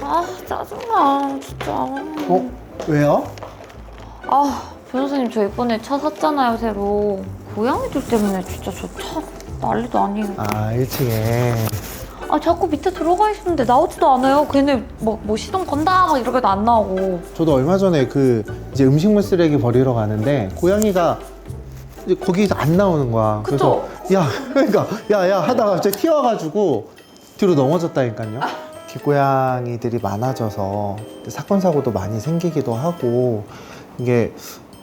아, 짜증나, 진짜. 왜요? 아, 변호사님 저 이번에 차 샀잖아요, 새로. 고양이들 때문에 진짜 저 차 난리도 아니에요. 아, 1층에. 아, 자꾸 밑에 들어가 있는데 나오지도 않아요. 걔네 뭐 시동 건다 막 이러게도 안 나오고. 저도 얼마 전에 이제 음식물 쓰레기 버리러 가는데 고양이가 이제 거기서 안 나오는 거야. 그쵸? 그래서 그러니까 야 하다가 갑자기 튀어가지고 뒤로 넘어졌다니까요. 길고양이들이 많아져서 사건 사고도 많이 생기기도 하고, 이게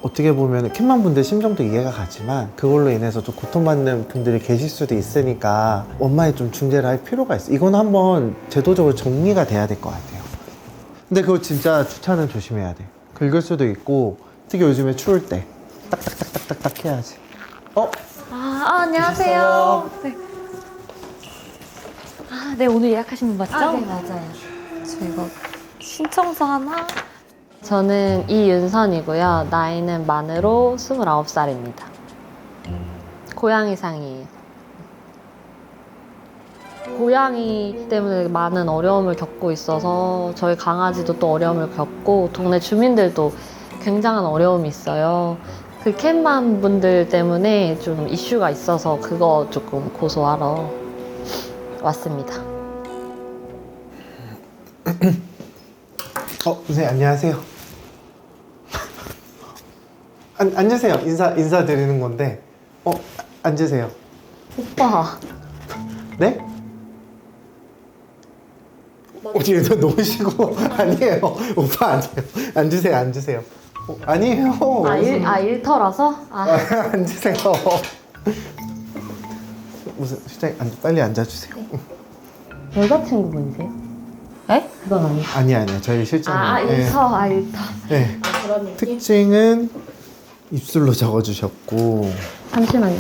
어떻게 보면 캣맘 분들 심정도 이해가 가지만 그걸로 인해서 좀 고통받는 분들이 계실 수도 있으니까 엄마의 좀 중재를 할 필요가 있어. 이건 한번 제도적으로 정리가 돼야 될 것 같아요. 근데 그거 진짜 주차는 조심해야 돼. 긁을 수도 있고, 특히 요즘에 추울 때 딱딱딱딱딱 해야지. 안녕하세요. 네. 아, 네, 오늘 예약하신 분 맞죠? 네, 맞아요. 저 이거 신청서 하나. 저는 이윤선이고요. 나이는 만으로 29살입니다. 고양이상이에요. 고양이 때문에 많은 어려움을 겪고 있어서 저희 강아지도 또 어려움을 겪고 동네 주민들도 굉장한 어려움이 있어요. 그 캣맘 분들 때문에 좀 이슈가 있어서 그거 조금 고소하러 왔습니다. 선생님 안녕하세요. 앉으세요. 인사드리는 건데. 앉으세요. 오빠, 네? 뒤에 놓으시고. 아니에요. 오빠 아니에요. 앉으세요. 아니에요. 일터라서? 앉으세요. 무슨 실장님 빨리 앉아주세요. 여자친구분이세요? 네? 그건 아니에요. 아니요. 저희 실장님. 일터. 네. 그런 느낌? 특징은 입술로 적어주셨고. 잠시만요.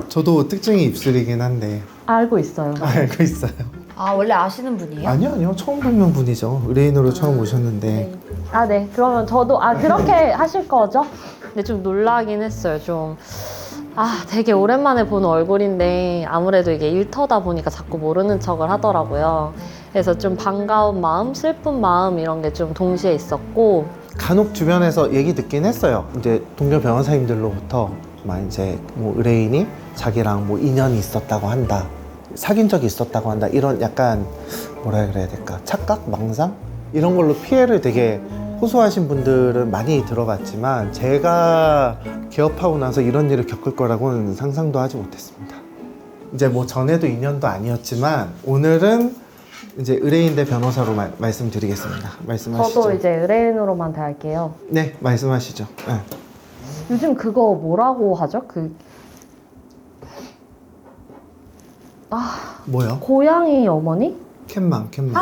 저도 특징이 입술이긴 한데. 알고 있어요. 알고 있어요. 아, 원래 아시는 분이에요? 아니요. 처음 뵙는 분이죠. 의뢰인으로 처음 오셨는데. 네. 그러면 저도, 그렇게 하실 거죠? 근데 좀 놀라긴 했어요. 되게 오랜만에 보는 얼굴인데 아무래도 이게 일터다 보니까 자꾸 모르는 척을 하더라고요. 그래서 좀 반가운 마음, 슬픈 마음 이런 게 좀 동시에 있었고. 간혹 주변에서 얘기 듣긴 했어요. 이제 동료 변호사님들로부터 막 이제 뭐 의뢰인이 자기랑 뭐 인연이 있었다고 한다, 사귄 적이 있었다고 한다, 이런 약간 뭐라 그래야 될까, 착각, 망상 이런 걸로 피해를 되게 호소하신 분들은 많이 들어봤지만 제가 개업하고 나서 이런 일을 겪을 거라고는 상상도 하지 못했습니다. 이제 뭐 전에도 인연도 아니었지만 오늘은 이제 의뢰인 대 변호사로 말씀드리겠습니다. 말씀하시죠. 저도 이제 의뢰인으로만 대할게요. 네, 말씀하시죠. 네. 요즘 그거 뭐라고 하죠? 뭐요? 고양이 어머니? 캣맘. 캣맘.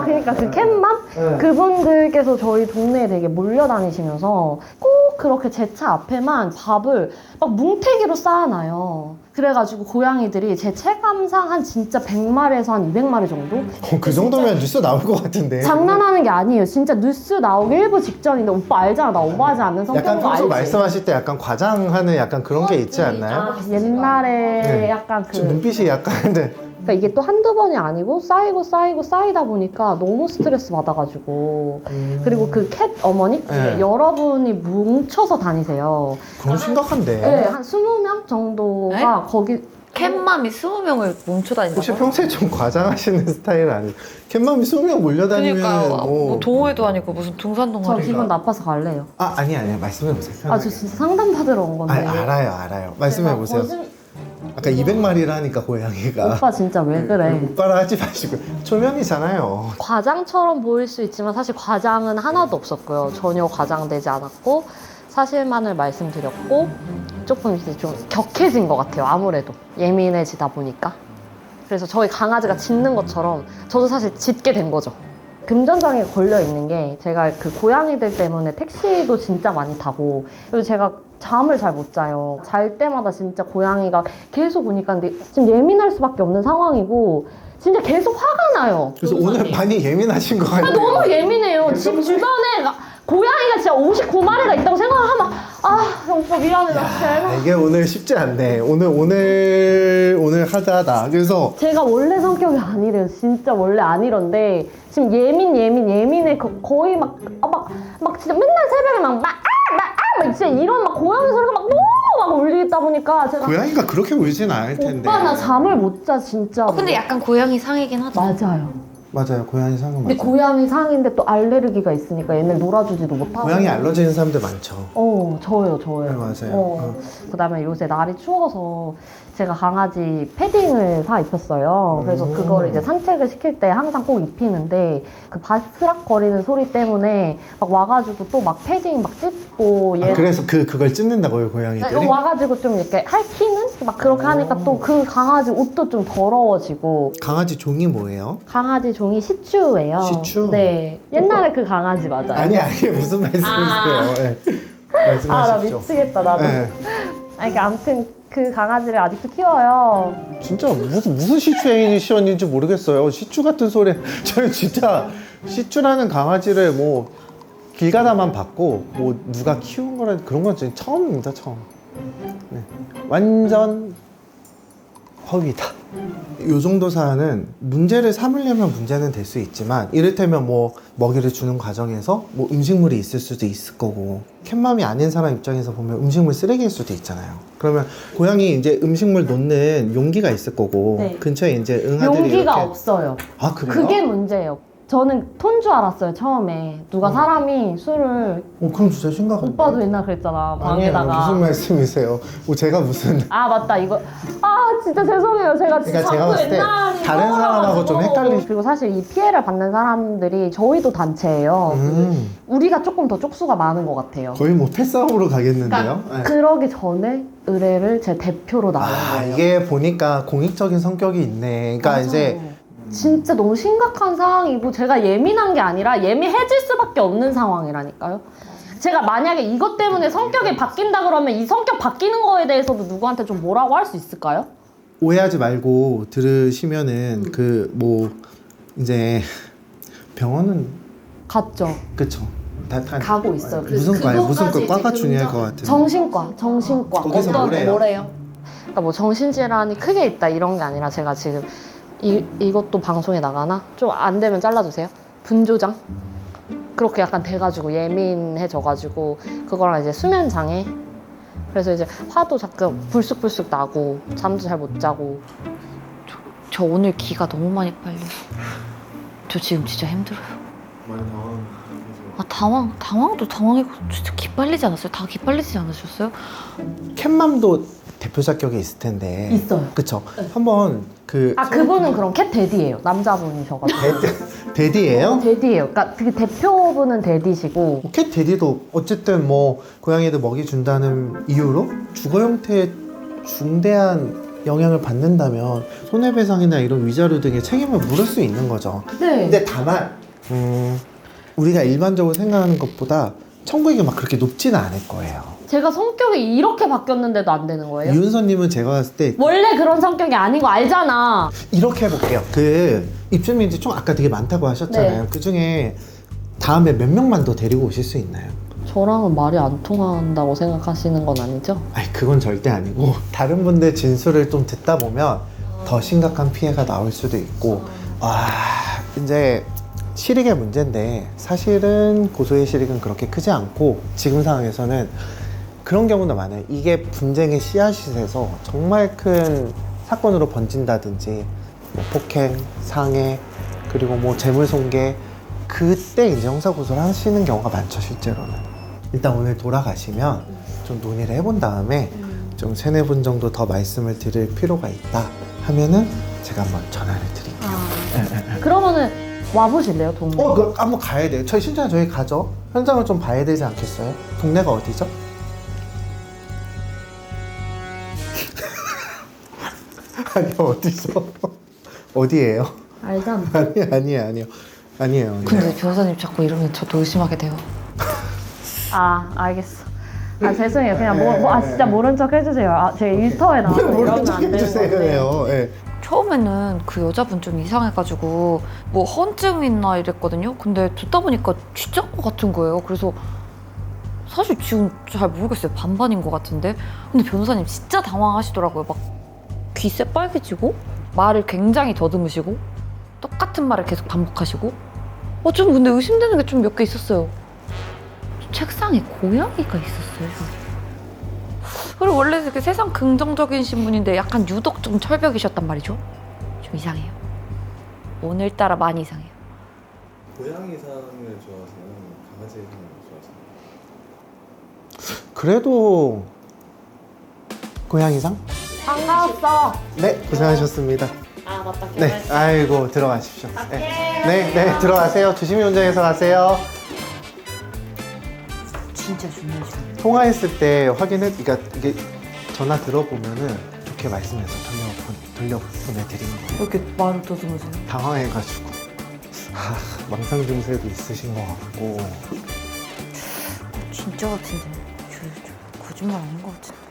그러니까 그 캣맘? 네. 그분들께서 저희 동네에 되게 몰려다니시면서 꼭 그렇게 제 차 앞에만 밥을 막 뭉태기로 쌓아놔요. 그래가지고 고양이들이 제 체감상 한 진짜 100마리에서 한 200마리 정도? 그 정도면 뉴스 나올 것 같은데. 장난하는 게 아니에요. 진짜 뉴스 나오기 일부 직전인데 오빠 알잖아. 나 오버하지 않는 성격인 약간 거 평소 알지? 말씀하실 때 약간 과장하는 약간 그런 게 있지 않나요? 옛날에 네. 약간 지금 눈빛이 약간 근데 그러니까 이게 또 한두 번이 아니고 쌓이다 보니까 너무 스트레스 받아가지고 그리고 그 캣 어머니? 네. 여러분이 뭉쳐서 다니세요. 그럼 심각한데. 네, 한 20명 정도가 거기 캣맘이 20명을 뭉쳐 다닌다고? 혹시 평소에 좀 과장하시는 스타일 아니에요? 캣맘이 20명 몰려다니면 그러니까 뭐 동호회도 아니고 무슨 등산 저 동아리. 기분 나빠서 갈래요. 아니에요. 말씀해보세요. 저 편하게. 진짜 상담 받으러 온 건데. 알아요. 말씀해보세요. 아까 200마리라 하니까 고양이가. 오빠 진짜 왜 그래? 오빠라 하지 마시고. 초면이잖아요. 과장처럼 보일 수 있지만 사실 과장은 하나도 없었고요. 전혀 과장되지 않았고 사실만을 말씀드렸고 조금 이제 좀 격해진 것 같아요. 아무래도 예민해지다 보니까. 그래서 저희 강아지가 짖는 것처럼 저도 사실 짖게 된 거죠. 금전장애가 걸려 있는 게 제가 그 고양이들 때문에 택시도 진짜 많이 타고 그리고 제가 잠을 잘 못 자요. 잘 때마다 진짜 고양이가 계속 오니까 근데 지금 예민할 수밖에 없는 상황이고 진짜 계속 화가 나요. 그래서 오늘 많이 예민하신 것 같아요. 너무 예민해요. 집 주변에 고양이가 진짜 59마리가 있다고 생각하면 오빠 미안해 나 진짜 이게 오늘 쉽지 않네. 오늘 하자다. 그래서 제가 원래 성격이 아니래요. 진짜 원래 안 이런데 지금 예민해. 거의 막 진짜 맨날 새벽에 막 진짜 이런 막 고양이 소리가 막 너무 막 울리다 보니까 제가 고양이가 그렇게 울진 않을 텐데. 오빠 나 잠을 못 자 진짜. 근데 약간 고양이 상이긴 하죠. 맞아요. 맞아요. 고양이 상은 근데 맞아요. 고양이 상인데 또 알레르기가 있으니까 얘네 놀아주지도 못하고. 고양이 알러지 있는 사람들 많죠. 저요. 네, 맞아요. 그다음에 요새 날이 추워서 제가 강아지 패딩을 사 입혔어요. 그래서 그걸 이제 산책을 시킬 때 항상 꼭 입히는데 그 바스락거리는 소리 때문에 막 와가지고 또 막 패딩 막 찢고 그래서 그걸 찢는다고요, 고양이들이? 와가지고 좀 이렇게 핥히는 막 그렇게 하니까 또 그 강아지 옷도 좀 더러워지고. 강아지 종이 뭐예요? 강아지 종이 시츄예요. 시츄? 네. 옛날에 그 강아지 맞아요. 아니 무슨 말씀이세요? 네. 말씀하십시오. 나 미치겠다 나도. 네. 이게 아무튼 그 강아지를 아직도 키워요. 진짜 무슨 시츄에이션인지 모르겠어요. 시츄 같은 소리. 저는 진짜 시츄라는 강아지를 뭐 길 가다만 봤고 뭐 누가 키운 거라 그런 건 진짜 처음입니다. 처음. 네. 완전 허위다. 요 정도 사안은 문제를 삼으려면 문제는 될 수 있지만 이를테면 뭐 먹이를 주는 과정에서 뭐 음식물이 있을 수도 있을 거고 캣맘이 아닌 사람 입장에서 보면 음식물 쓰레기일 수도 있잖아요. 그러면 고양이 이제 음식물 놓는 용기가 있을 거고 네. 근처에 이제 응아들이 용기가 이렇게 없어요. 아 그래요? 그게 문제예요. 저는 톤 줄 알았어요 처음에. 누가 사람이 술을 그럼 진짜 심각한데. 오빠도 옛날 그랬잖아 방에다가. 아니에요. 무슨 말씀이세요? 뭐 제가 무슨 맞다 이거. 진짜 죄송해요. 제가 진짜 그러니까 제가 봤을 때 옛날에 다른 사람하고 좀 헷갈리. 그리고 사실 이 피해를 받는 사람들이 저희도 단체예요. 우리가 조금 더 쪽수가 많은 것 같아요. 거의 뭐 패싸움으로 가겠는데요? 그러니까 네. 그러기 전에 의뢰를 제 대표로 나온 거예요. 이게 보니까 공익적인 성격이 있네. 그러니까 맞아요. 이제 진짜 너무 심각한 상황이고 제가 예민한 게 아니라 예민해질 수밖에 없는 상황이라니까요. 제가 만약에 이것 때문에 성격이 바뀐다 그러면 이 성격 바뀌는 거에 대해서도 누구한테 좀 뭐라고 할 수 있을까요? 오해하지 말고 들으시면은 그 뭐 이제 병원은 갔죠. 그쵸. 다 가고 있어요. 무슨 과요? 무슨 과가 중요할 것 같은데. 정신과. 거기서 뭐래요? 그러니까 뭐 정신질환이 크게 있다 이런 게 아니라 제가 지금 이것도 방송에 나가나? 좀 안 되면 잘라주세요. 분조장? 그렇게 약간 돼가지고 예민해져가지고 그거랑 이제 수면 장애. 그래서 이제 화도 자꾸 불쑥불쑥 나고 잠도 잘 못 자고. 저 오늘 기가 너무 많이 빨려서 저 지금 진짜 힘들어요. 많이 당황. 당황도 당황이고 진짜 기 빨리지 않았어요? 다 기 빨리지 않으셨어요? 캣맘도 대표 자격이 있을 텐데. 있어요. 그쵸. 한번 그분은 그럼 캣 데디예요. 남자분이셔가지고. 데디예요? 데디예요. 그러니까 그 대표분은 데디시고. 캣 데디도 어쨌든 뭐 고양이들 먹이 준다는 이유로 주거 형태에 중대한 영향을 받는다면 손해배상이나 이런 위자료 등의 책임을 물을 수 있는 거죠. 네. 근데 다만 우리가 일반적으로 생각하는 것보다 청구액이 막 그렇게 높지는 않을 거예요. 제가 성격이 이렇게 바뀌었는데도 안 되는 거예요? 유은서님은 제가 봤을 때 원래 그런 성격이 아닌 거 알잖아. 이렇게 해볼게요. 그 입주민들이 총 아까 되게 많다고 하셨잖아요. 네. 그 중에 다음에 몇 명만 더 데리고 오실 수 있나요? 저랑은 말이 안 통한다고 생각하시는 건 아니죠? 아니 그건 절대 아니고 다른 분들 진술을 좀 듣다 보면 더 심각한 피해가 나올 수도 있고 이제 실익의 문제인데 사실은 고소의 실익은 그렇게 크지 않고 지금 상황에서는 그런 경우도 많아요. 이게 분쟁의 씨앗이 돼서 정말 큰 사건으로 번진다든지 뭐 폭행, 상해, 그리고 뭐 재물손괴 그때 이제 형사고소를 하시는 경우가 많죠. 실제로는. 일단 오늘 돌아가시면 좀 논의를 해본 다음에 좀 3-4분 정도 더 말씀을 드릴 필요가 있다 하면은 제가 한번 전화를 드릴게요. 그러면은 와보실래요, 동네? 그 한번 가야 돼요. 저희 신청은 저희 가죠. 현장을 좀 봐야 되지 않겠어요? 동네가 어디죠? 아니 어디서? 어디예요? 알잖아. 아니에요. 근데 변호사님 자꾸 이러면 저도 의심하게 돼요. 알겠어. 아 죄송해요. 그냥 진짜 모른 척 해주세요. 제 인스타에 나와서 모른 이러면 척 안 해주세요. 되는데. 예. 처음에는 그 여자분 좀 이상해가지고 뭐 헌증 있나 이랬거든요. 근데 듣다 보니까 진짜인 것 같은 거예요. 그래서 사실 지금 잘 모르겠어요. 반반인 것 같은데. 근데 변호사님 진짜 당황하시더라고요. 막 귀 새빨개지고 말을 굉장히 더듬으시고 똑같은 말을 계속 반복하시고 좀 근데 의심되는 게 좀 몇 개 있었어요. 책상에 고양이가 있었어요. 그리고 원래 이렇게 세상 긍정적이신 분인데 약간 유독 좀 철벽이셨단 말이죠. 좀 이상해요. 오늘따라 많이 이상해요. 고양이상을 좋아하세요? 강아지상을 좋아하세요? 그래도 고양이상? 반가웠어. 네, 고생하셨습니다. 아 맞다. 네, 아이고 들어가십시오. 네, 들어가세요. 조심히 운전해서 가세요. 진짜 중요하시네. 통화했을 때 그러니까 이게 전화 들어보면은 좋게 말씀해서 돌려보내드리는 거예요. 왜 이렇게 말을 더듬으세요? 당황해가지고 망상 증세도 있으신 것 같고. 진짜 같은데. 거짓말 아닌 것 같은데.